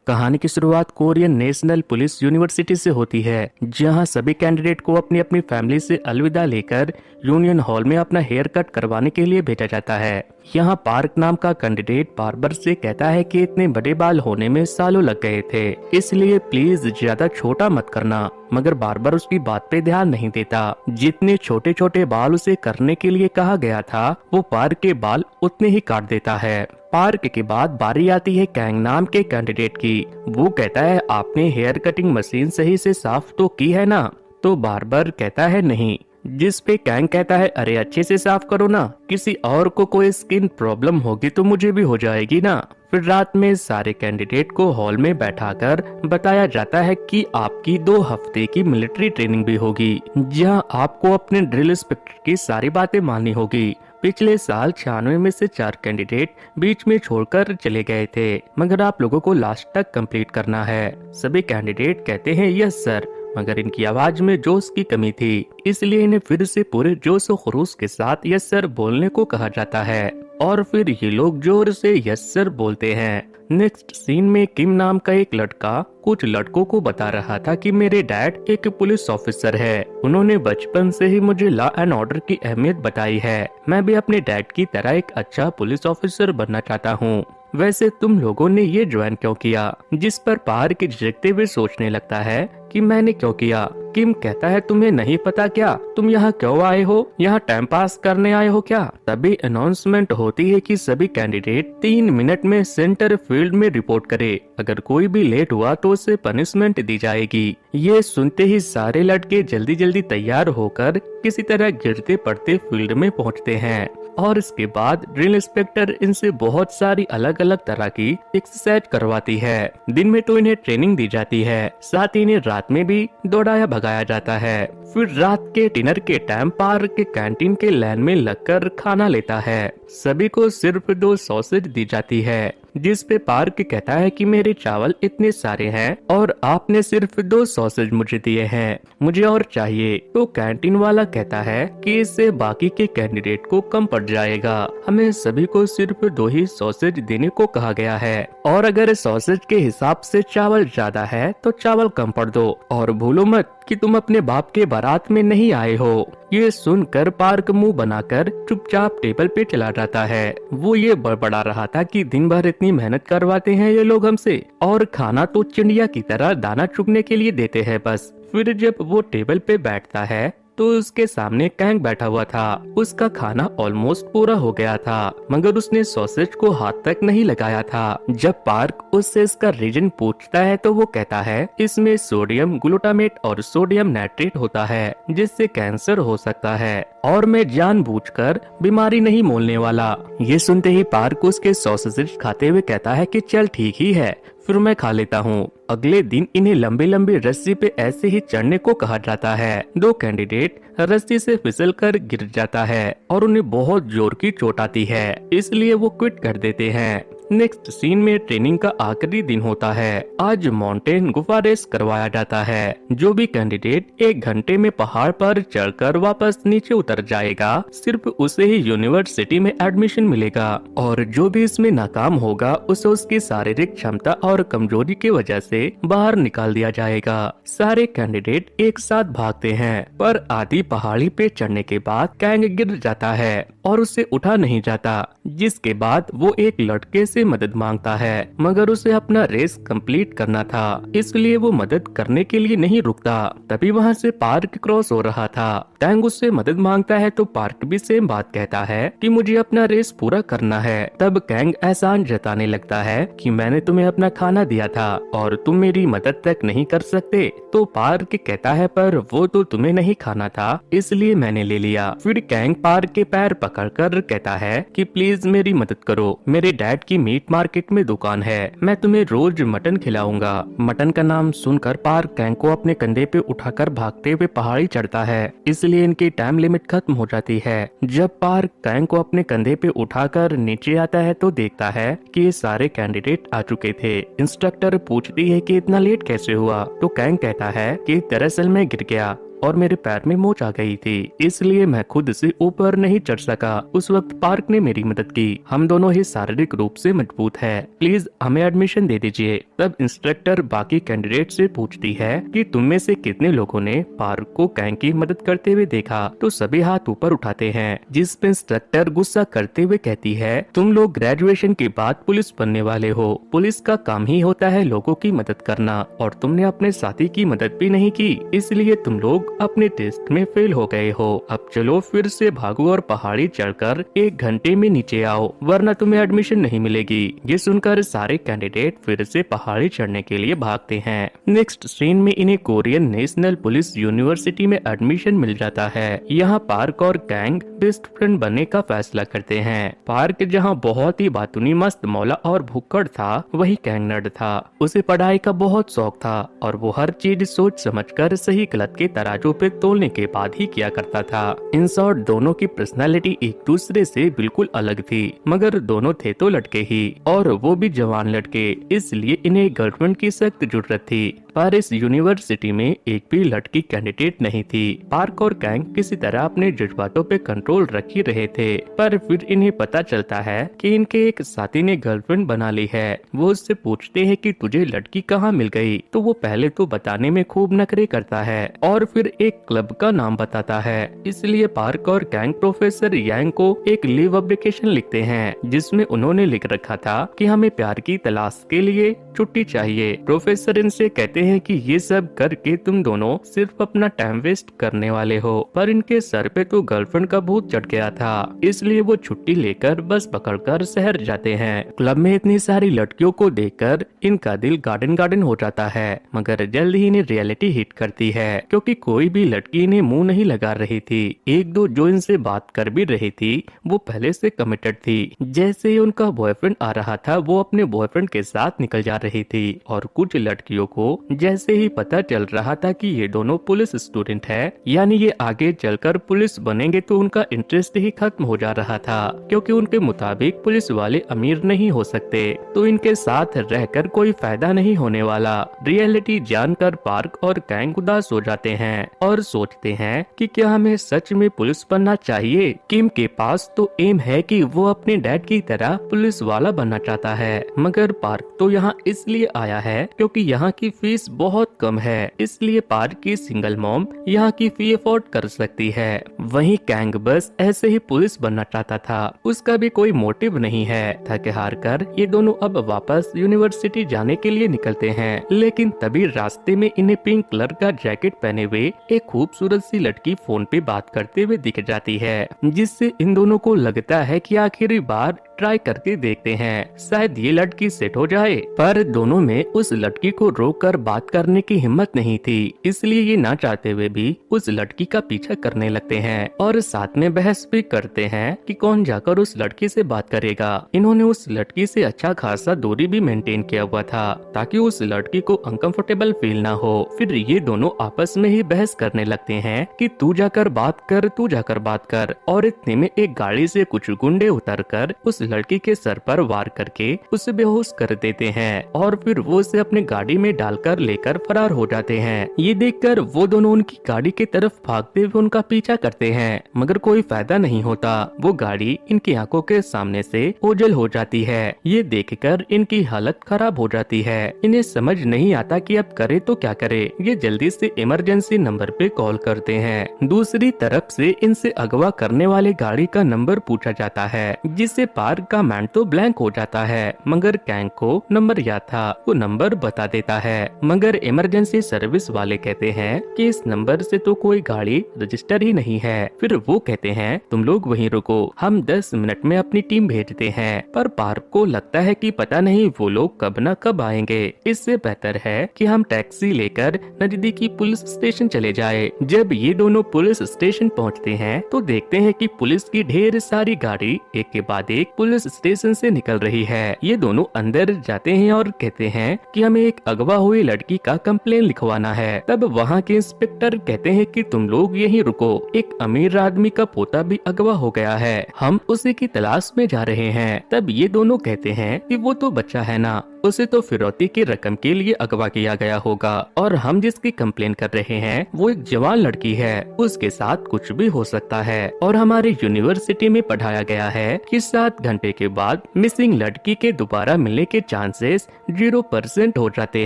कहानी की शुरुआत कोरियन नेशनल पुलिस यूनिवर्सिटी से होती है, जहां सभी कैंडिडेट को अपनी अपनी फैमिली से अलविदा लेकर यूनियन हॉल में अपना हेयर कट करवाने के लिए भेजा जाता है। यहाँ पार्क नाम का कैंडिडेट बार्बर से कहता है कि इतने बड़े बाल होने में सालों लग गए थे, इसलिए प्लीज ज्यादा छोटा मत करना। मगर बार्बर उसकी बात पे ध्यान नहीं देता। जितने छोटे छोटे बाल उसे करने के लिए कहा गया था, वो पार्क के बाल उतने ही काट देता है। पार्क के बाद बारी आती है कैंग नाम के कैंडिडेट की। वो कहता है, आपने हेयर कटिंग मशीन सही से साफ तो की है ना? तो बार्बर कहता है नहीं। जिस पे कैंग कहता है, अरे अच्छे से साफ करो ना, किसी और को कोई स्किन प्रॉब्लम होगी तो मुझे भी हो जाएगी ना। फिर रात में सारे कैंडिडेट को हॉल में बैठाकर बताया जाता है कि आपकी 2 हफ्ते की मिलिट्री ट्रेनिंग भी होगी, जहां आपको अपने ड्रिल इंस्पेक्टर की सारी बातें माननी होगी। पिछले साल 96 में से 4 कैंडिडेट बीच में छोड़कर चले गए थे, मगर आप लोगों को लास्ट तक कंप्लीट करना है। सभी कैंडिडेट कहते हैं यस सर, मगर इनकी आवाज में जोश की कमी थी, इसलिए इन्हें फिर से पूरे जोश और खरूस के साथ यस सर बोलने को कहा जाता है। और फिर ये लोग जोर से यस सर बोलते हैं। नेक्स्ट सीन में किम नाम का एक लड़का कुछ लड़कों को बता रहा था कि मेरे डैड एक पुलिस ऑफिसर है। उन्होंने बचपन से ही मुझे लॉ एंड ऑर्डर की अहमियत बताई है। मैं भी अपने डैड की तरह एक अच्छा पुलिस ऑफिसर बनना चाहता हूँ। वैसे तुम लोगों ने ये ज्वाइन क्यों किया? जिस पर पार्क झिझकते हुए सोचने लगता है कि मैंने क्यों किया। किम कहता है, तुम्हें नहीं पता क्या? तुम यहाँ क्यों आए हो? यहाँ टाइम पास करने आए हो क्या? तभी अनाउंसमेंट होती है कि सभी कैंडिडेट 3 मिनट में सेंटर फील्ड में रिपोर्ट करे। अगर कोई भी लेट हुआ तो उसे पनिशमेंट दी जाएगी। ये सुनते ही सारे लड़के जल्दी जल्दी तैयार होकर किसी तरह गिरते पड़ते फील्ड में पहुँचते हैं। और इसके बाद ड्रिल इंस्पेक्टर इनसे बहुत सारी अलग अलग तरह की एक्सरसाइज करवाती है। दिन में तो इन्हें ट्रेनिंग दी जाती है, साथ ही इन्हें रात में भी दौड़ाया भगाया जाता है। फिर रात के डिनर के टाइम पार्क के कैंटीन के लाइन में लगकर खाना लेता है। सभी को सिर्फ 2 सॉसेज दी जाती है, जिस पे पार्क कहता है कि मेरे चावल इतने सारे हैं और आपने सिर्फ 2 सॉसेज मुझे दिए हैं, मुझे और चाहिए। तो कैंटीन वाला कहता है कि इससे बाकी के कैंडिडेट को कम पड़ जाएगा, हमें सभी को सिर्फ 2 ही सॉसेज देने को कहा गया है, और अगर सॉसेज के हिसाब से चावल ज्यादा है तो चावल कम पड़ दो, और भूलो मत कि तुम अपने बाप के बारात में नहीं आए हो। ये सुनकर पार्क मुंह बनाकर चुपचाप टेबल पे चला जाता है। वो ये बड़बड़ा रहा था कि दिन भर इतनी मेहनत करवाते हैं ये लोग हमसे, और खाना तो चिड़िया की तरह दाना चुगने के लिए देते हैं बस। फिर जब वो टेबल पे बैठता है तो उसके सामने कैंग बैठा हुआ था। उसका खाना ऑलमोस्ट पूरा हो गया था, मगर उसने सॉसेज को हाथ तक नहीं लगाया था। जब पार्क उससे इसका रीजन पूछता है तो वो कहता है, इसमें सोडियम ग्लूटामेट और सोडियम नाइट्रेट होता है, जिससे कैंसर हो सकता है, और मैं जानबूझकर बीमारी नहीं मोलने वाला। ये सुनते ही पार्क उसके सॉसेज खाते हुए कहता है कि चल ठीक ही है, फिर मैं खा लेता हूँ। अगले दिन इन्हें लंबी लंबी रस्सी पे ऐसे ही चढ़ने को कहा जाता है। 2 कैंडिडेट रस्सी से फिसलकर गिर जाता है और उन्हें बहुत जोर की चोट आती है, इसलिए वो क्विट कर देते हैं। नेक्स्ट सीन में ट्रेनिंग का आखिरी दिन होता है। आज माउंटेन गुफा रेस करवाया जाता है। जो भी कैंडिडेट 1 घंटे में पहाड़ पर चढ़कर वापस नीचे उतर जाएगा, सिर्फ उसे ही यूनिवर्सिटी में एडमिशन मिलेगा, और जो भी इसमें नाकाम होगा उसे उसकी शारीरिक क्षमता और कमजोरी की वजह से बाहर निकाल दिया जाएगा। सारे कैंडिडेट एक साथ भागते हैं, पर आधी पहाड़ी पे चढ़ने के बाद कैंग गिर जाता है और उसे उठा नहीं जाता, जिसके बाद वो एक लड़के से मदद मांगता है, मगर उसे अपना रेस कंप्लीट करना था, इसलिए वो मदद करने के लिए नहीं रुकता। तभी वहाँ से पार्क क्रॉस हो रहा था। कैंग उससे मदद मांगता है तो पार्क भी सेम बात कहता है कि मुझे अपना रेस पूरा करना है। तब कैंग एहसान जताने लगता है कि मैंने तुम्हें अपना खाना दिया था और तुम मेरी मदद तक नहीं कर सकते। तो पार्क कहता है, पर वो तो तुम्हें नहीं खाना था, इसलिए मैंने ले लिया। फिर कैंग पार्क के पैर पकड़कर कहता है कि प्लीज मेरी मदद करो, मेरे डैड की मीट मार्केट में दुकान है, मैं तुम्हें रोज मटन खिलाऊंगा। मटन का नाम सुनकर पार्क कैंग को अपने कंधे पे उठाकर भागते हुए पहाड़ी चढ़ता है, इसलिए इनकी टाइम लिमिट खत्म हो जाती है। जब पार्क कैंग को अपने कंधे पे उठाकर नीचे आता है तो देखता है कि ये सारे कैंडिडेट आ चुके थे। इंस्ट्रक्टर पूछती है कि इतना लेट कैसे हुआ, तो कैंग कहता है कि दरअसल मैं गिर गया और मेरे पैर में मोच आ गई थी, इसलिए मैं खुद से ऊपर नहीं चढ़ सका। उस वक्त पार्क ने मेरी मदद की। हम दोनों ही शारीरिक रूप से मजबूत है, प्लीज हमें एडमिशन दे दीजिए। तब इंस्ट्रक्टर बाकी कैंडिडेट से पूछती है कि तुम में से कितने लोगों ने पार्क को गैंग की मदद करते हुए देखा, तो सभी हाथ ऊपर उठाते हैं। जिस पे इंस्ट्रक्टर गुस्सा करते हुए कहती है, तुम लोग ग्रेजुएशन के बाद पुलिस बनने वाले हो, पुलिस का काम ही होता है लोगों की मदद करना, और तुमने अपने साथी की मदद भी नहीं की, इसलिए तुम लोग अपने टेस्ट में फेल हो गए हो। अब चलो फिर से भागो और पहाड़ी चढ़कर 1 घंटे में नीचे आओ, वरना तुम्हें एडमिशन नहीं मिलेगी। ये सुनकर सारे कैंडिडेट फिर से पहाड़ी चढ़ने के लिए भागते हैं। नेक्स्ट सीन में इन्हें कोरियन नेशनल पुलिस यूनिवर्सिटी में एडमिशन मिल जाता है। यहाँ पार्क और गैंग बेस्ट फ्रेंड बनने का फैसला करते हैं। पार्क जहाँ बहुत ही बातूनी मस्त मौला और भुक्कड़ था, वही गैंग नर्ड था। उसे पढ़ाई का बहुत शौक था और वो हर चीज सोच समझकर सही गलत के तराजू पे तोलने के बाद ही किया करता था। इन शॉर्ट दोनों की पर्सनालिटी एक दूसरे से बिल्कुल अलग थी, मगर दोनों थे तो लड़के ही, और वो भी जवान लड़के, इसलिए इन्हें गर्लफ्रेंड की सख्त जरूरत थी। पर इस यूनिवर्सिटी में एक भी लड़की कैंडिडेट नहीं थी। पार्क और गैंग किसी तरह अपने जज्बातों पे कंट्रोल रख ही रहे थे, पर फिर इन्हें पता चलता है कि इनके एक साथी ने गर्लफ्रेंड बना ली है। वो उससे पूछते हैं कि तुझे लड़की कहाँ मिल गई, तो वो पहले तो बताने में खूब नखरे करता है और फिर एक क्लब का नाम बताता है। इसलिए पार्क और गैंग प्रोफेसर यांग को एक लीव एप्लीकेशन लिखते हैं, जिसमें उन्होंने लिख रखा था कि हमें प्यार की तलाश के लिए छुट्टी चाहिए। प्रोफेसर इनसे कहते हैं कि ये सब करके तुम दोनों सिर्फ अपना टाइम वेस्ट करने वाले हो, पर इनके सर पे तो गर्लफ्रेंड का भूत चढ़ गया था, इसलिए वो छुट्टी लेकर बस पकड़कर शहर जाते हैं। क्लब में इतनी सारी लड़कियों को देखकर इनका दिल गार्डन गार्डन हो जाता है, मगर जल्द ही इन्हें रियलिटी हिट करती है, क्योंकि कोई भी लड़की इन्हें मुंह नहीं लगा रही थी। एक दो जो इनसे बात कर भी रही थी, वो पहले से कमिटेड थी। जैसे ही उनका बॉयफ्रेंड आ रहा था, वो अपने बॉयफ्रेंड के साथ निकल जा रही थी, और कुछ लड़कियों को जैसे ही पता चल रहा था कि ये दोनों पुलिस स्टूडेंट है, यानी ये आगे चलकर पुलिस बनेंगे, तो उनका इंटरेस्ट ही खत्म हो जा रहा था, क्योंकि उनके मुताबिक पुलिस वाले अमीर नहीं हो सकते, तो इनके साथ रहकर कोई फायदा नहीं होने वाला। रियलिटी जानकर पार्क और गैंग उदास हो जाते हैं और सोचते हैं कि क्या हमें सच में पुलिस बनना चाहिए। किम के पास तो एम है कि वो अपने डैड की तरह पुलिस वाला बनना चाहता है, मगर पार्क तो यहाँ इसलिए आया है क्योंकि यहाँ की फीस बहुत कम है, इसलिए पार्क की सिंगल मॉम यहाँ की फी अफोर्ड कर सकती है। वहीं गैंग बस ऐसे ही पुलिस बनना चाहता था, उसका भी कोई मोटिव नहीं है। थके हार कर ये दोनों अब वापस यूनिवर्सिटी जाने के लिए निकलते हैं, लेकिन तभी रास्ते में इन्हें पिंक कलर का जैकेट पहने हुए एक खूबसूरत सी लड़की फोन पे बात करते हुए दिख जाती है, जिससे इन दोनों को लगता है कि आखिरी बार ट्राई करके देखते हैं, शायद ये लड़की सेट हो जाए। पर दोनों में उस लड़की को रोक कर बात करने की हिम्मत नहीं थी, इसलिए ये ना चाहते हुए भी उस लड़की का पीछा करने लगते हैं और साथ में बहस भी करते हैं कि कौन जाकर उस लड़की से बात करेगा। इन्होंने उस लड़की से अच्छा खासा दूरी भी मेंटेन किया हुआ था, ताकि उस लड़की को अनकंफर्टेबल फील ना हो। फिर ये दोनों आपस में ही बहस करने लगते हैं कि तू जाकर बात कर, तू जाकर बात कर, और इतने में एक गाड़ी से कुछ गुंडे उतरकर उस लड़की के सर पर वार करके उसे बेहोश कर देते हैं, और फिर वो उसे अपने गाड़ी में डालकर लेकर फरार हो जाते हैं। ये देखकर वो दोनों उनकी गाड़ी की तरफ भागते हुए उनका पीछा करते हैं, मगर कोई फायदा नहीं होता। वो गाड़ी इनकी आंखों के सामने से ओझल हो जाती है। ये देखकर इनकी हालत खराब हो जाती है। इन्हें समझ नहीं आता कि अब करे तो क्या करे। ये जल्दी से इमरजेंसी नंबर पे कॉल करते हैं। दूसरी तरफ से इनसे अगवा करने वाले गाड़ी का नंबर पूछा जाता है, जिससे पार्क का मैन तो ब्लैंक हो जाता है, मगर गैंग को नंबर याद था, वो नंबर बता देता है। मगर इमरजेंसी सर्विस वाले कहते हैं कि इस नंबर से तो कोई गाड़ी रजिस्टर ही नहीं है। फिर वो कहते हैं तुम लोग वहीं रुको, हम 10 मिनट में अपनी टीम भेजते हैं। पर पार्क को लगता है कि पता नहीं वो लोग कब न कब आएंगे, इससे बेहतर है कि हम टैक्सी लेकर नजदीकी पुलिस स्टेशन चले जाए। जब ये दोनों पुलिस स्टेशन पहुंचते हैं तो देखते हैं कि पुलिस की ढेर सारी गाड़ी एक के बाद एक पुलिस स्टेशन से निकल रही है। ये दोनों अंदर जाते हैं और कहते हैं कि हमें एक अगवा हुई लड़की का कंप्लेन लिखवाना है। तब वहाँ के इंस्पेक्टर कहते हैं कि तुम लोग यहीं रुको, एक अमीर आदमी का पोता भी अगवा हो गया है, हम उसी की तलाश में जा रहे हैं। तब ये दोनों कहते हैं कि वो तो बच्चा है ना, उसे तो फिरौती की रकम के लिए अगवा किया गया होगा। और हम जिसकी कंप्लेन कर रहे हैं वो एक जवान लड़की है, उसके साथ कुछ भी हो सकता है। और हमारे यूनिवर्सिटी में पढ़ाया गया है कि 7 घंटे के बाद मिसिंग लड़की के दोबारा मिलने के चांसेस 0% हो जाते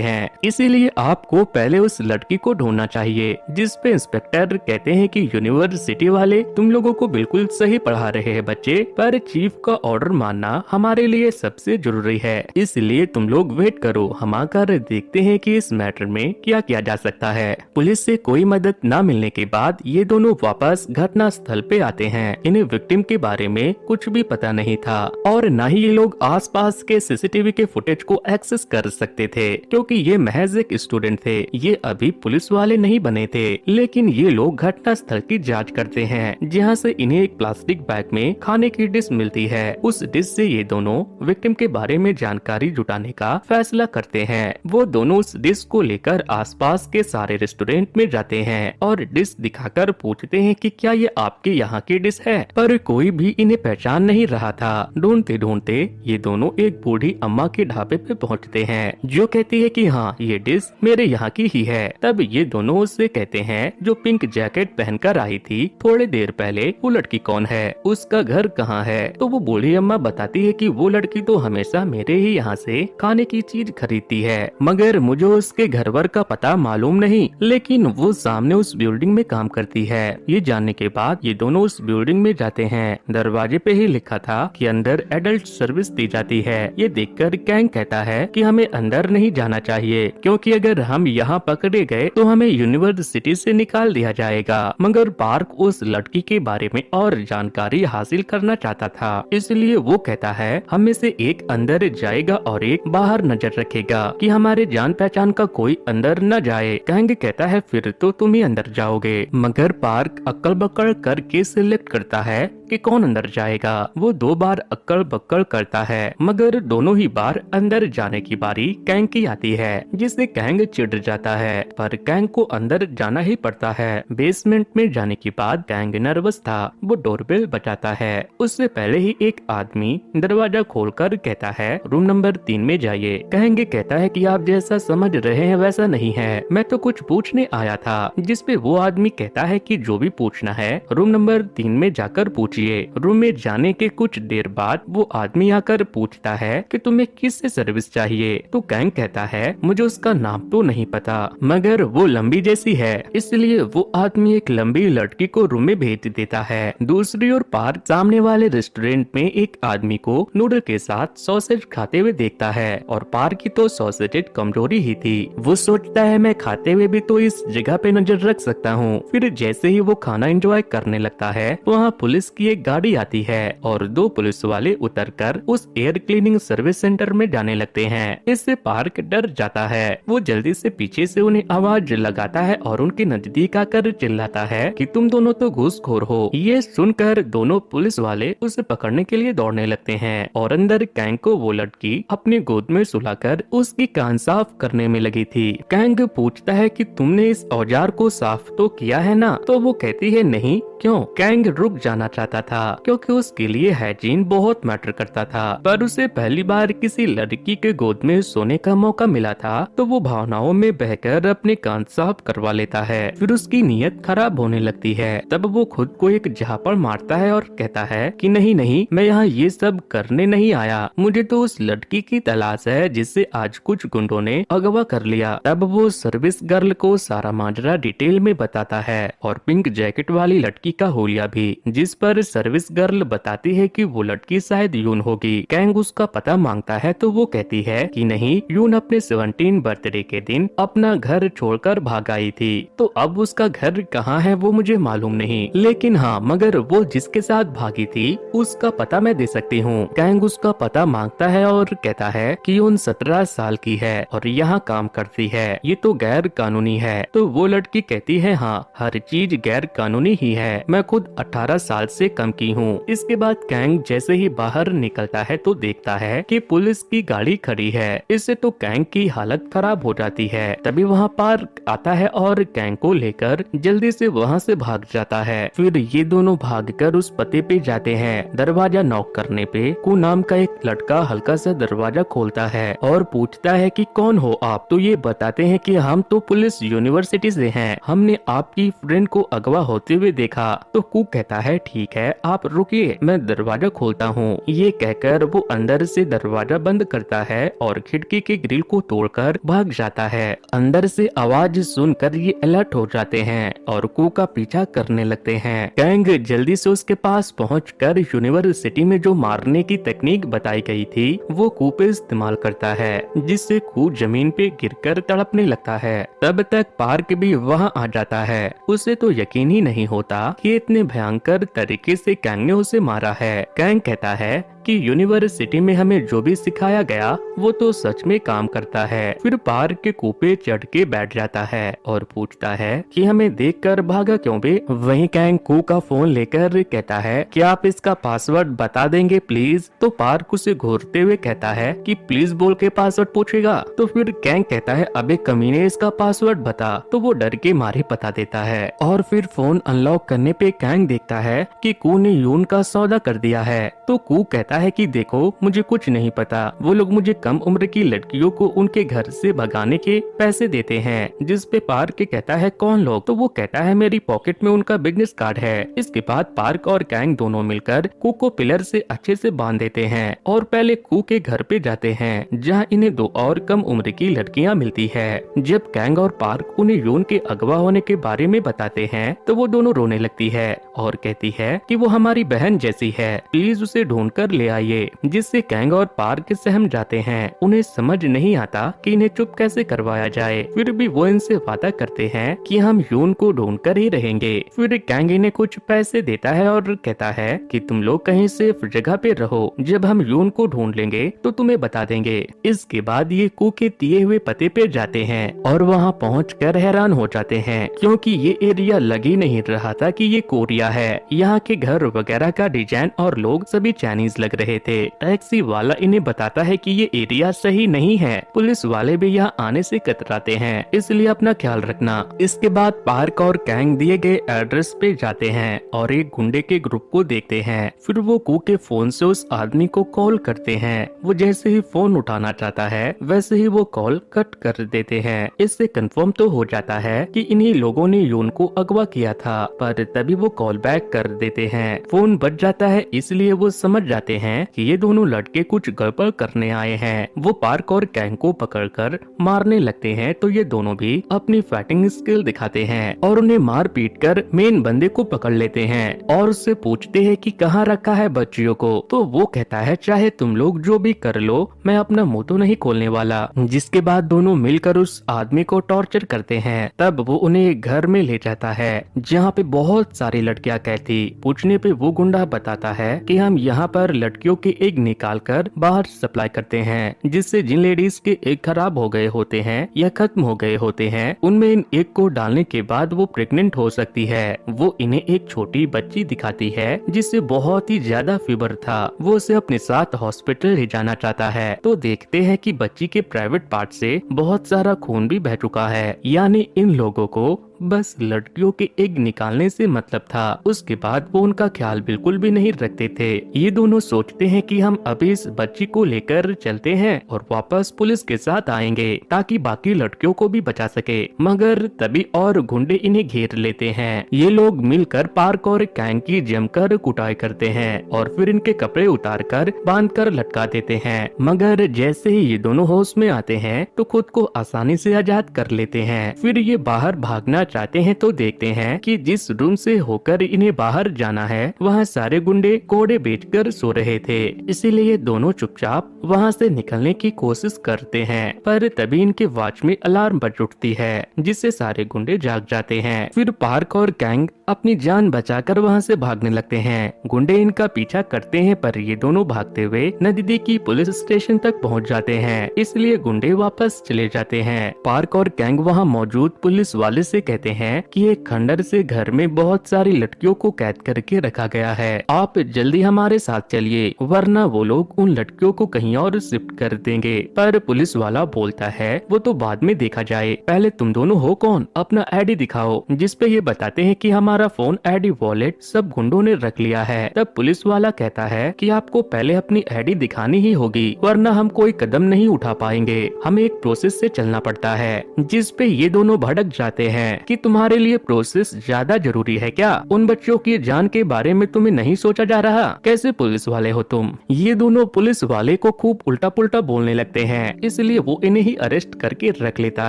हैं। इसीलिए आपको पहले उस लड़की को ढूंढना चाहिए। जिस पे इंस्पेक्टर कहते हैं कि यूनिवर्सिटी वाले तुम लोगों को बिल्कुल सही पढ़ा रहे हैं बच्चे, पर चीफ का ऑर्डर मानना हमारे लिए सबसे जरूरी है, इसलिए तुम लोग वेट करो, हम आकर देखते हैं कि इस मैटर में क्या किया जा सकता है। पुलिस से कोई मदद न मिलने के बाद ये दोनों वापस घटना स्थल पे आते हैं। इन्हें विक्टिम के बारे में कुछ भी पता नहीं था और न ही ये लोग आसपास के सीसीटीवी के फुटेज को एक्सेस कर सकते थे, क्योंकि ये महज एक स्टूडेंट थे, ये अभी पुलिस वाले नहीं बने थे। लेकिन ये लोग घटना स्थल की जांच करते हैं, जहां से इन्हें एक प्लास्टिक बैग में खाने की डिश मिलती है। उस डिश से ये दोनों विक्टिम के बारे में जानकारी जुटाने का फैसला करते हैं। वो दोनों उस डिश को लेकर आसपास के सारे रेस्टोरेंट में जाते हैं और डिश दिखाकर पूछते हैं कि क्या ये आपके यहाँ की डिश है, पर कोई भी इन्हें पहचान नहीं रहा था। ढूंढते ढूंढते ये दोनों एक बूढ़ी अम्मा के ढाबे पे पहुँचते हैं, जो कहती है कि हाँ ये डिश मेरे यहाँ की ही है। तब ये दोनों उससे कहते हैं जो पिंक जैकेट पहनकर आई थी थोड़ी देर पहले, वो लड़की कौन है, उसका घर कहाँ है। तो वो बूढ़ी अम्मा बताती है कि वो लड़की तो हमेशा मेरे ही यहाँ से खाने की चीज खरीदती है, मगर मुझे उसके घर वर का पता मालूम नहीं, लेकिन वो सामने उस बिल्डिंग में काम करती है। ये जानने के बाद ये दोनों उस बिल्डिंग में जाते हैं। दरवाजे पे ही लिखा था कि अंदर एडल्ट सर्विस दी जाती है। ये देखकर कैंग कहता है कि हमें अंदर नहीं जाना चाहिए, क्योंकि अगर हम यहाँ पकड़े गए तो हमें यूनिवर्सिटी से निकाल दिया जाएगा। मगर पार्क उस लड़की के बारे में और जानकारी हासिल करना चाहता था, इसलिए वो कहता है हम में से एक अंदर जाएगा और एक बाहर नजर रखेगा कि हमारे जान पहचान का कोई अंदर न जाए। कैंग कहता है फिर तो तुम ही अंदर जाओगे, मगर पार्क अक्कड़ बक्कड़ करके सिलेक्ट करता है कि कौन अंदर जाएगा। वो 2 बार अक्कड़ बक्कड़ करता है, मगर दोनों ही बार अंदर जाने की बारी कैंग की आती है, जिससे कैंग चिढ़ जाता है। पर कैंग को अंदर जाना ही पड़ता है। बेसमेंट में जाने के बाद कैंग नर्वस था। वो डोरबेल बजाता है। उससे पहले ही एक आदमी दरवाजा खोलकर कहता है रूम नंबर 3 में जाइए। कैंग कहता है कि आप जैसा समझ रहे हैं वैसा नहीं है, मैं तो कुछ पूछने आया था। जिसपे वो आदमी कहता है कि जो भी पूछना है रूम नंबर 3 में जाकर पूछिए। रूम में जाने के कुछ देर बाद वो आदमी आकर पूछता है कि तुम्हें किससे सर्विस चाहिए। तो कैंग कहता है मुझे उसका नाम तो नहीं पता, मगर वो लंबी जैसी है, इसलिए वो आदमी एक लंबी लड़की को रूम में भेज देता है। दूसरी ओर पार्क सामने वाले रेस्टोरेंट में एक आदमी को नूडल के साथ सॉसेज खाते हुए देखता है, और पार्क की तो सॉसेज कमजोरी ही थी। वो सोचता है मैं खाते हुए भी तो इस जगह पे नजर रख सकता हूँ। फिर जैसे ही वो खाना एंजॉय करने लगता है, वहाँ पुलिस की एक गाड़ी आती है और 2 पुलिस वाले उतरकर उस एयर क्लीनिंग सर्विस सेंटर में जाने लगते हैं। इससे पार्क डर जाता है। वो जल्दी से पीछे से उन्हें आवाज लगाता है और उनके नजदीक आकर चिल्लाता है कि तुम दोनों तो घूसखोर हो। ये सुनकर दोनों पुलिस वाले उसे पकड़ने के लिए दौड़ने लगते हैं और अंदर कैंग को वो लड़की अपनी गोद में सुलाकर उसकी कान साफ करने में लगी थी। कैंग पूछता है कि तुमने इस औजार को साफ तो किया है ना? तो वो कहती है नहीं। क्यों? कैंग रुक जाना चाहता था, क्योंकि उसके लिए हाइजीन बहुत मैटर करता था। पर उसे पहली बार किसी लड़की के गोद में सोने का मौका मिला था, तो वो भावनाओं में बहकर अपने कान साफ करवा लेता है। फिर उसकी नीयत खराब होने लगती है। तब वो खुद को एक झापड़ मारता है और कहता है कि नहीं नहीं, मैं यहाँ ये सब करने नहीं आया, मुझे तो उस लड़की की तलाश है जिससे आज कुछ गुंडों ने अगवा कर लिया। तब वो सर्विस गर्ल को सारा माजरा डिटेल में बताता है और पिंक जैकेट वाली लड़की का होलिया भी, जिस पर सर्विस गर्ल बताती है कि वो लड़की शायद यून होगी। कैंग उसका पता मांगता है तो वो कहती है कि नहीं, यून अपने 17 बर्थडे के दिन अपना घर छोड़कर भाग आई थी। तो अब उसका घर कहाँ है वो मुझे मालूम नहीं, लेकिन हाँ, मगर वो जिसके साथ भागी थी उसका पता मैं दे सकती हूँ। कैंग उसका पता मांगता है और कहता है कि यून 17 साल की है और यहाँ काम करती है, ये तो गैर कानूनी है। तो वो लड़की कहती है हाँ, हर चीज गैर कानूनी ही है, मैं खुद 18 साल से कम की हूँ। इसके बाद कैंग जैसे ही बाहर निकलता है तो देखता है कि पुलिस की गाड़ी खड़ी है। इससे तो कैंग की हालत खराब हो जाती है। तभी वहाँ पार्क आता है और कैंग को लेकर जल्दी से वहाँ से भाग जाता है। फिर ये दोनों भागकर उस पते पे जाते हैं। दरवाजा नॉक करने पे कू नाम का एक लड़का हल्का सा दरवाजा खोलता है और पूछता है कि कौन हो आप। तो ये बताते हैं कि हम तो पुलिस यूनिवर्सिटी से हैं, हमने आपकी फ्रेंड को अगवा होते हुए देखा। तो कू कहता है ठीक है आप रुकिए, मैं दरवाजा खोलता हूँ। ये कहकर वो अंदर से दरवाजा बंद करता है और खिड़की के ग्रिल को तोड़कर भाग जाता है। अंदर से आवाज सुनकर ये अलर्ट हो जाते हैं और कू का पीछा करने लगते हैं। कैंग जल्दी से उसके पास पहुंचकर यूनिवर्सिटी में जो मारने की तकनीक बताई गई थी वो कू पे इस्तेमाल करता है, जिससे कू जमीन पे गिरकर तड़पने लगता है। तब तक पार्क भी वहां आ जाता है। उसे तो यकीन ही नहीं होता कि इतने भयंकर तरीके से कैंग ने उसे मारा है। कैंग कहता है कि यूनिवर्सिटी में हमें जो भी सिखाया गया वो तो सच में काम करता है। फिर पार्क के कूपे चढ़ के बैठ जाता है और पूछता है कि हमें देखकर भागा क्यों बे। वहीं कैंग कू का फोन लेकर कहता है कि आप इसका पासवर्ड बता देंगे प्लीज। तो पार्क उसे घूरते हुए कहता है कि प्लीज बोल के पासवर्ड पूछेगा। तो फिर कैंग कहता है अबे कमीने इसका पासवर्ड बता। तो वो डर के मारे बता देता है और फिर फोन अनलॉक करने पे कैंग देखता है कि कू ने यून का सौदा कर दिया है। तो कू कहता है कि देखो मुझे कुछ नहीं पता, वो लोग मुझे कम उम्र की लड़कियों को उनके घर से भगाने के पैसे देते हैं। जिस पे पार्क कहता है कौन लोग। तो वो कहता है मेरी पॉकेट में उनका बिजनेस कार्ड है। इसके बाद पार्क और कैंग दोनों मिलकर कू को पिलर से अच्छे से बांध देते हैं और पहले कू के घर पे जाते हैं जहाँ इन्हें दो और कम उम्र की लड़कियाँ मिलती है। जब कैंग और पार्क उन्हें यून के अगवा होने के बारे में बताते हैं तो वो दोनों रोने लगती है और कहती है कि वो हमारी बहन जैसी है, प्लीज उसे ढूंढ कर ले आइए। जिससे कैंग और पार्क सहम जाते हैं। उन्हें समझ नहीं आता कि इन्हें चुप कैसे करवाया जाए। फिर भी वो इनसे वादा करते हैं कि हम यून को ढूंढ कर ही रहेंगे। फिर कैंग इन्हें कुछ पैसे देता है और कहता है कि तुम लोग कहीं सेफ जगह पे रहो, जब हम यून को ढूंढ लेंगे तो तुम्हें बता देंगे। इसके बाद ये कू के दिए हुए पते पे जाते हैं और वहाँ पहुंचकर हैरान हो जाते हैं क्योंकि ये एरिया लग ही नहीं रहा था कि ये कोरिया है। यहाँ के घर वगैरह का डिजाइन और लोग सभी चाइनीज लग रहे थे। टैक्सी वाला इन्हें बताता है कि ये एरिया सही नहीं है, पुलिस वाले भी यहाँ आने से कतराते हैं, इसलिए अपना ख्याल रखना। इसके बाद पार्क और कैंग दिए गए एड्रेस पे जाते हैं और एक गुंडे के ग्रुप को देखते हैं। फिर वो कू के फोन से उस आदमी को कॉल करते हैं। वो जैसे ही फोन उठाना चाहता है वैसे ही वो कॉल कट कर देते हैं। इससे कंफर्म तो हो जाता है कि इन्हीं लोगों ने यून को अगवा किया था, पर तभी वो कॉल बैक कर देते हैं। फोन बच जाता है इसलिए वो समझ जाते हैं कि ये दोनों लड़के कुछ गड़बड़ करने आए हैं। वो पार्क और कैंग को पकड़कर मारने लगते हैं तो ये दोनों भी अपनी फाइटिंग स्किल दिखाते हैं और उन्हें मार पीट कर मेन बंदे को पकड़ लेते हैं और उससे पूछते हैं कि कहाँ रखा है बच्चियों को। तो वो कहता है चाहे तुम लोग जो भी कर लो मैं अपना मुंह तो नहीं खोलने वाला। जिसके बाद दोनों मिलकर उस आदमी को टॉर्चर करते हैं। तब वो उन्हें घर में ले जाता है जहाँ पे बहुत सारी लड़कियां कहती। पूछने पे वो गुंडा बताता है कि हम यहाँ पर लड़कियों के एग निकाल कर बाहर सप्लाई करते हैं, जिससे जिन लेडीज के एग खराब हो गए होते हैं या खत्म हो गए होते हैं उनमें इन एग को डालने के बाद वो प्रेग्नेंट हो सकती है। वो इन्हें एक छोटी बच्ची दिखाती है जिससे बहुत ही ज्यादा फीवर था। वो उसे अपने साथ हॉस्पिटल ले जाना चाहता है तो देखते हैं कि बच्ची के प्राइवेट पार्ट से बहुत सारा खून भी बह चुका है। यानी इन लोगों को बस लड़कियों के एग निकालने से मतलब था। उसके बाद वो उनका ख्याल बिल्कुल भी नहीं रखते थे। ये दोनों सोचते हैं कि हम अभी इस बच्ची को लेकर चलते हैं और वापस पुलिस के साथ आएंगे ताकि बाकी लड़कियों को भी बचा सके। मगर तभी और गुंडे इन्हें घेर लेते हैं। ये लोग मिलकर पार्क और कैंग की जमकर कुटाई करते हैं और फिर इनके कपड़े उतार कर बांध कर लटका देते हैं। मगर जैसे ही ये दोनों होश में आते हैं तो खुद को आसानी से आजाद कर लेते हैं। फिर ये बाहर भागना चाहते हैं तो देखते हैं कि जिस रूम से होकर इन्हें बाहर जाना है वहाँ सारे गुंडे कोड़े बेचकर सो रहे थे। इसीलिए दोनों चुपचाप वहाँ से निकलने की कोशिश करते हैं, पर तभी इनके वॉच में अलार्म बज उठती है जिससे सारे गुंडे जाग जाते हैं। फिर पार्क और गैंग अपनी जान बचाकर वहाँ से भागने लगते हैं। गुंडे इनका पीछा करते हैं पर ये दोनों भागते हुए नदी की पुलिस स्टेशन तक पहुँच जाते हैं, इसलिए गुंडे वापस चले जाते हैं। पार्क और गैंग वहाँ मौजूद पुलिस वाले से कहते कहते हैं कि एक खंडर से घर में बहुत सारी लड़कियों को कैद करके रखा गया है, आप जल्दी हमारे साथ चलिए वरना वो लोग उन लड़कियों को कहीं और शिफ्ट कर देंगे। पर पुलिस वाला बोलता है वो तो बाद में देखा जाए, पहले तुम दोनों हो कौन, अपना आईडी दिखाओ। जिस पे ये बताते हैं कि हमारा फोन, आईडी, वॉलेट सब गुंडों ने रख लिया है। तब पुलिस वाला कहता है कि आपको पहले अपनी आईडी दिखानी ही होगी वरना हम कोई कदम नहीं उठा पाएंगे, हमें एक प्रोसेस से चलना पड़ता है। जिस पे ये दोनों भड़क जाते हैं कि तुम्हारे लिए प्रोसेस ज्यादा जरूरी है क्या, उन बच्चों की जान के बारे में तुम्हें नहीं सोचा जा रहा, कैसे पुलिस वाले हो तुम। ये दोनों पुलिस वाले को खूब उल्टा पुल्टा बोलने लगते हैं, इसलिए वो इन्हें ही अरेस्ट करके रख लेता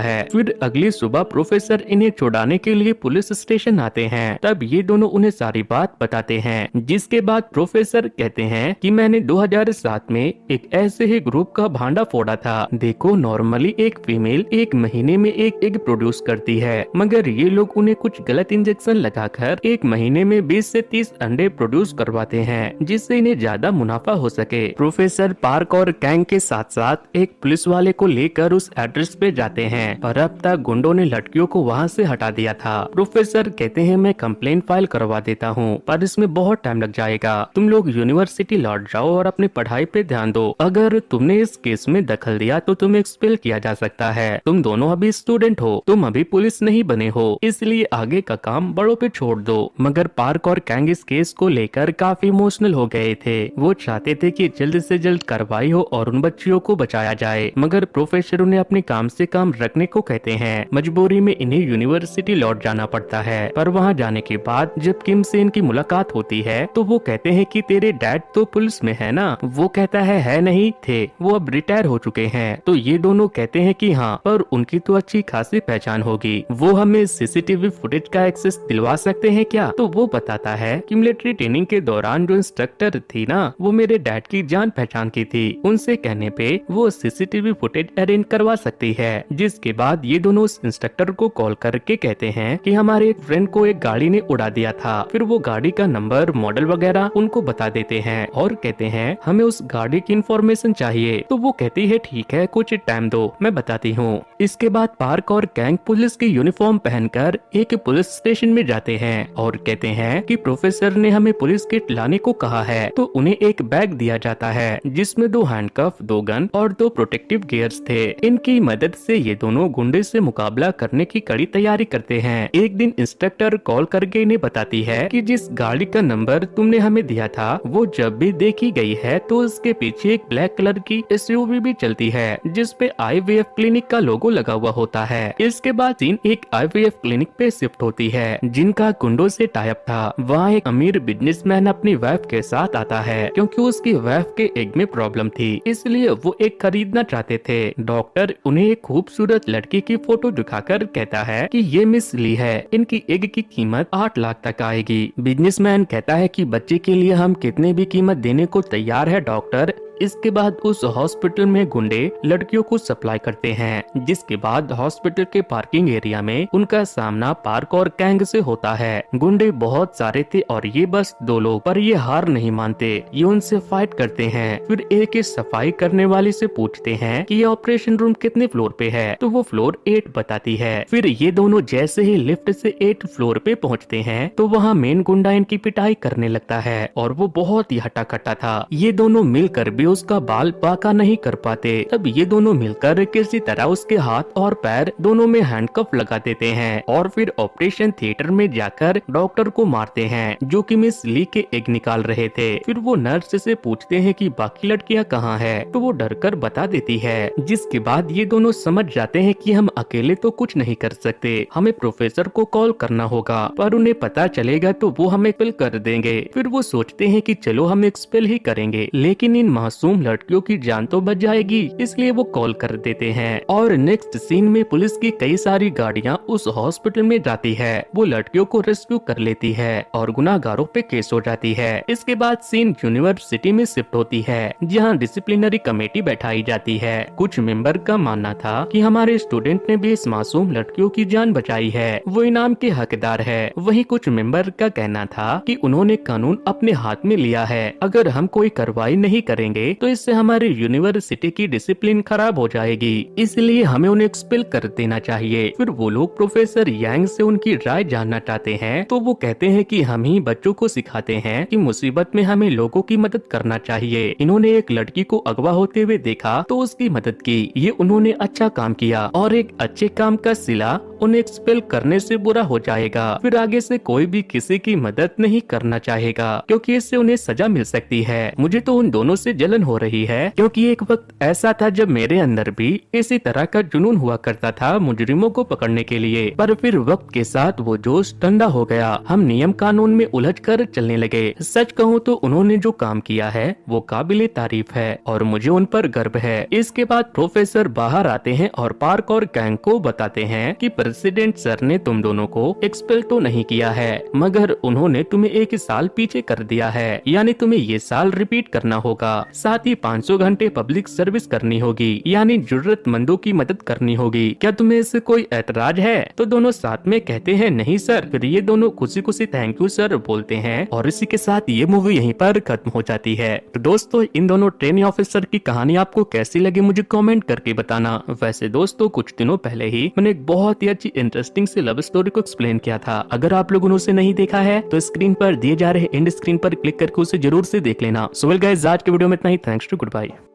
है। फिर अगली सुबह प्रोफेसर इन्हें छुड़ाने के लिए पुलिस स्टेशन आते हैं। तब ये दोनों उन्हें सारी बात बताते हैं, जिसके बाद प्रोफेसर कहते हैं कि मैंने 2007 में एक ऐसे ही ग्रुप का भांडा फोड़ा था। देखो नॉर्मली एक फीमेल एक महीने में एक एग प्रोड्यूस करती है, मगर ये लोग उन्हें कुछ गलत इंजेक्शन लगाकर एक महीने में 20 से 30 अंडे प्रोड्यूस करवाते हैं, जिससे इन्हें ज्यादा मुनाफा हो सके। प्रोफेसर पार्क और कैंग के साथ साथ एक पुलिस वाले को लेकर उस एड्रेस पे जाते हैं, पर अब तक गुंडों ने लड़कियों को वहाँ से हटा दिया था। प्रोफेसर कहते हैं मैं कंप्लेंट फाइल करवा देता हूँ, पर इसमें बहुत टाइम लग जाएगा, तुम लोग यूनिवर्सिटी लौट जाओ और अपनी पढ़ाई पे ध्यान दो। अगर तुमने इस केस में दखल दिया तो तुम्हें एक्सपेल किया जा सकता है। तुम दोनों अभी स्टूडेंट हो, तुम अभी पुलिस नहीं बने हो, इसलिए आगे का काम बड़ों पे छोड़ दो। मगर पार्क और कैंग इस केस को लेकर काफी इमोशनल हो गए थे, वो चाहते थे कि जल्द से जल्द कार्रवाई हो और उन बच्चियों को बचाया जाए, मगर प्रोफेसर उन्हें अपने काम से काम रखने को कहते हैं। मजबूरी में इन्हें यूनिवर्सिटी लौट जाना पड़ता है, पर वहाँ जाने के बाद जब किम से इनकी मुलाकात होती है तो वो कहते हैं कि तेरे डैड तो पुलिस में है ना। वो कहता है नहीं थे, वो अब रिटायर हो चुके हैं। तो ये दोनों कहते हैं कि हाँ, पर उनकी तो अच्छी खासी पहचान होगी, वो हमें सीसीटीवी फुटेज का एक्सेस दिलवा सकते हैं क्या। तो वो बताता है कि मिलिट्री ट्रेनिंग के दौरान जो इंस्ट्रक्टर थी ना, वो मेरे डैड की जान पहचान की थी, उनसे कहने पे वो सीसीटीवी फुटेज अरेंज करवा सकती है। जिसके बाद ये दोनों उस इंस्ट्रक्टर को कॉल करके कहते हैं कि हमारे एक फ्रेंड को एक गाड़ी ने उड़ा दिया था। फिर वो गाड़ी का नंबर, मॉडल वगैरह उनको बता देते हैं और कहते हैं हमें उस गाड़ी की इंफॉर्मेशन चाहिए। तो वो कहती है ठीक है, कुछ टाइम दो, मैं बताती हूँ। इसके बाद पार्क और कैंग पुलिस की यूनिफॉर्म पहनकर एक पुलिस स्टेशन में जाते हैं और कहते हैं कि प्रोफेसर ने हमें पुलिस किट लाने को कहा है। तो उन्हें एक बैग दिया जाता है जिसमें 2 हैंडकफ, 2 गन और 2 प्रोटेक्टिव गियर्स थे। इनकी मदद से ये दोनों गुंडे से मुकाबला करने की कड़ी तैयारी करते हैं। एक दिन इंस्ट्रक्टर कॉल करके इन्हें बताती है कि जिस गाड़ी का नंबर तुमने हमें दिया था वो जब भी देखी गई है तो उसके पीछे एक ब्लैक कलर की एसयूवी भी चलती है जिसपे IVF क्लिनिक का लोगो लगा हुआ होता है। इसके बाद सीन एक IVF क्लिनिक पे शिफ्ट होती है जिनका गुंडों से टाइप था। वहाँ एक अमीर बिजनेसमैन अपनी वाइफ के साथ आता है क्योंकि उसकी वाइफ के एग में प्रॉब्लम थी, इसलिए वो एक खरीदना चाहते थे। डॉक्टर उन्हें एक खूबसूरत लड़की की फोटो दिखाकर कहता है कि ये मिस ली है, इनकी एग की कीमत 8 लाख तक आएगी। बिजनेसमैन कहता है कि बच्चे के लिए हम कितने भी कीमत देने को तैयार है डॉक्टर। इसके बाद उस हॉस्पिटल में गुंडे लड़कियों को सप्लाई करते हैं। जिसके बाद हॉस्पिटल के पार्किंग एरिया में उनका सामना पार्क और कैंग से होता है। गुंडे बहुत सारे थे और ये बस 2 लोग, पर ये हार नहीं मानते, ये उनसे फाइट करते हैं। फिर एक इस सफाई करने वाली से पूछते हैं कि ये ऑपरेशन रूम कितने फ्लोर पे है, तो वो फ्लोर 8 बताती है। फिर ये दोनों जैसे ही लिफ्ट से 8 फ्लोर पे पहुँचते हैं तो वहाँ मेन गुंडा इनकी पिटाई करने लगता है और वो बहुत ही हट्टा कट्टा था। ये दोनों मिलकर भी उसका बाल बांका नहीं कर पाते। तब ये दोनों मिलकर किसी तरह उसके हाथ और पैर दोनों में हैंडकफ लगा देते हैं और फिर ऑपरेशन थिएटर में जाकर डॉक्टर को मारते हैं जो कि मिस ली के एग निकाल रहे थे। फिर वो नर्स से पूछते हैं कि बाकी लड़कियां कहाँ है, तो वो डरकर बता देती है। जिसके बाद ये दोनों समझ जाते हैं कि हम अकेले तो कुछ नहीं कर सकते, हमें प्रोफेसर को कॉल करना होगा, पर उन्हें पता चलेगा तो वो हमें एक्सपेल कर देंगे। फिर वो सोचते हैं कि चलो हम एक्सपेल ही करेंगे, लेकिन इन मासूम लड़कियों की जान तो बच जाएगी, इसलिए वो कॉल कर देते हैं। और नेक्स्ट सीन में पुलिस की कई सारी गाड़ियां उस हॉस्पिटल में जाती है, वो लड़कियों को रेस्क्यू कर लेती है और गुनाहगारों पे केस हो जाती है। इसके बाद सीन यूनिवर्सिटी में शिफ्ट होती है जहाँ डिसिप्लिनरी कमेटी बैठाई जाती है। कुछ मेंबर का मानना था कि हमारे स्टूडेंट ने भी इस मासूम लड़कियों की जान बचाई है, वो इनाम के हकदार है। वहीं कुछ मेंबर का कहना था कि उन्होंने कानून अपने हाथ में लिया है, अगर हम कोई कार्रवाई नहीं करेंगे करेंगे तो इससे हमारी यूनिवर्सिटी की डिसिप्लिन खराब हो जाएगी, इसलिए हमें उन्हें एक्सपेल कर देना चाहिए। फिर वो लोग प्रोफेसर यांग से उनकी राय जानना चाहते हैं, तो वो कहते हैं कि हम ही बच्चों को सिखाते हैं कि मुसीबत में हमें लोगों की मदद करना चाहिए। इन्होंने एक लड़की को अगवा होते हुए देखा तो उसकी मदद की, ये उन्होंने अच्छा काम किया और एक अच्छे काम का सिला उन्हें एक्सपेल करने से बुरा हो जाएगा। फिर आगे से कोई भी किसी की मदद नहीं करना चाहेगा, क्योंकि इससे उन्हें सजा मिल सकती है। मुझे तो उन दोनों से जलन हो रही है, क्योंकि एक वक्त ऐसा था जब मेरे अंदर भी इसी तरह का जुनून हुआ करता था मुजरिमों को पकड़ने के लिए, पर फिर वक्त के साथ वो जोश ठंडा हो गया। हम नियम कानून में उलझकर चलने लगे। सच कहूँ तो उन्होंने जो काम किया है वो काबिले तारीफ है और मुझे उन पर गर्व है। इसके बाद प्रोफेसर बाहर आते हैं और पार्क और गैंग को बताते हैं कि प्रेसिडेंट सर ने तुम दोनों को एक्सपेल तो नहीं किया है, मगर उन्होंने तुम्हें एक साल पीछे कर दिया है, यानी तुम्हें ये साल रिपीट करना होगा। साथ ही 500 घंटे पब्लिक सर्विस करनी होगी, यानी जरूरतमंदों की मदद करनी होगी। क्या तुम्हें इससे कोई एतराज है? तो दोनों साथ में कहते हैं नहीं सर। फिर ये दोनों खुशी खुशी थैंक यू सर बोलते हैं और इसी के साथ ये मूवी यहीं पर खत्म हो जाती है। तो दोस्तों, इन दोनों ट्रेनी ऑफिसर की कहानी आपको कैसी लगी मुझे कमेंट करके बताना। वैसे दोस्तों, कुछ दिनों पहले ही मैंने एक बहुत ही अच्छी इंटरेस्टिंग सी लव स्टोरी को एक्सप्लेन किया था। अगर आप लोगों ने उसे नहीं देखा है तो स्क्रीन पर दिए जा रहे एंड स्क्रीन पर क्लिक करके उसे जरूर से देख लेना। सो वेल गाइस, आज के वीडियो में इतना ही। Thanks to, good bye.